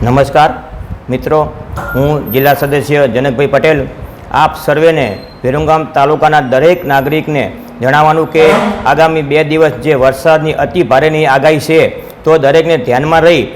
नमस्कार मित्रों, हूँ जिला सदस्य जनकभाई पटेल आप सर्वे ने विरमगाम तालुकाना दरेक नागरिक ने जणाववानुं के आगामी 2 दिवस जे वरसादनी अति भारेनी आगाही छे तो दरेक ने ध्यान में रही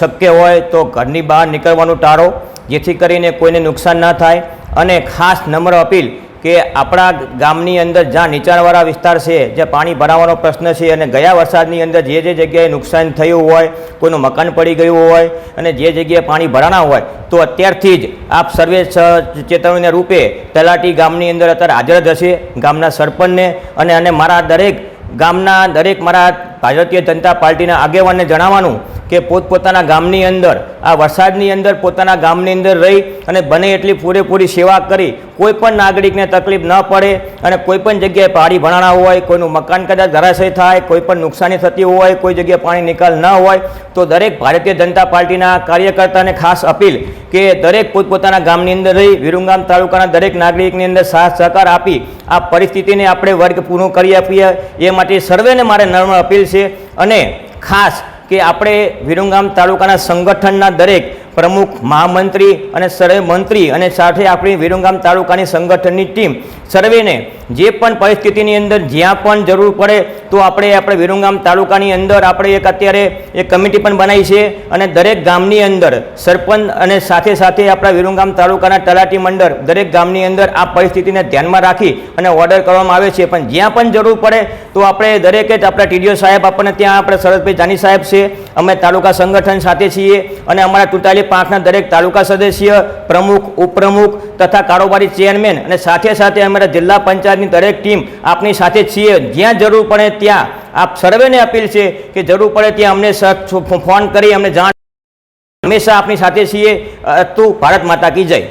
शक्य होय तो घरनी बहार निकळवानुं टाळो, जेथी करीने कोईने नुकसान न थाय। अने खास नम्र अपील के आपणा गामनी अंदर ज्यां नीचाणवाळा विस्तार छे, जे पाणी भरावानो प्रश्न छे अने गया वरसादनी अंदर जे जग्याए नुकसान थयुं होय, कोईनुं मकान पड़ी गयुं होय अने जे जग्याए पाणी भराणा होय तो अत्यारथी ज आप सर्वे चेतवણીના रूपे तलाटी गामनी अंदर अत्यारे हाजर ज हशे, गामना सरपंचने अने मारा दरेक गामना दरेक मारा भारतीय जनता पार्टीना आगेवानने जणाववानुं के पोतपोताना गामनी अंदर आ वरसादनी अंदर पोताना गामनी अंदर रही अने बने एटली पूरेपूरी सेवा करी कोईपण नागरिकने तकलीफ न पड़े अने कोईपण जग्याए पाणी भराणा होय, कोईनुं मकान कदाच धराशय थाय, कोईपण नुकसानी थती होय, कोई जग्याए पाणी निकाल न होय तो दरेक भारतीय जनता पार्टीना कार्यकर्ताने खास अपील के दरेक पोतपोताना गामनी अंदर रही विरमगाम तालुकाना दरेक नागरिकनी अंदर साथ सहकार आपी आ परिस्थितिने आपणे वर्ग पूरो करी आपीए ए माटे सर्वेने मारे नम्र अपील छे। अने खास के आपणे विरमगाम तालुकाना संगठनना दरेक प्रमुख महामंत्री अने सर्वे मंत्री अने साथे आपणी विरमगाम तालुकानी संगठननी टीम सर्वेने जे पण परिस्थितिनी अंदर ज्यां पण जरूर पड़े तो आपणे विरमगाम तालुकानी अंदर आपणे एक अत्यारे एक कमिटी पण बनावी छे अने दरेक गामनी अंदर सरपंच अने साथे साथे आपणा विरमगाम तालुकाना तलाटी मंडळ दरेक गामनी अंदर आ परिस्थितिने ध्यानमां राखी अने ऑर्डर करवामां आवे छे। पण ज्यां पण जरूर पड़े तो आपणे दरेके ज आपणा टीडीओ साहेब आपणे त्यां आपणे शरदभाई जानी साहेब छे, अमे तालुका संगठन साथे छीए अने अमारा टोटली 5 दरेक तालुका सदस्य प्रमुख उपप्रमुख तथा कारोबारी चेरमेन अने साथे साथे अमारा जिला पंचायतनी दरेक टीम आपनी साथे छीए। ज्यां जरूर पड़े त्यां आप सर्वेने अपील छे कि जरूर पड़े त्यां अमने फोन करी अमने जाण हमेशा आपनी साथे छीए। तू भारत माता की जय।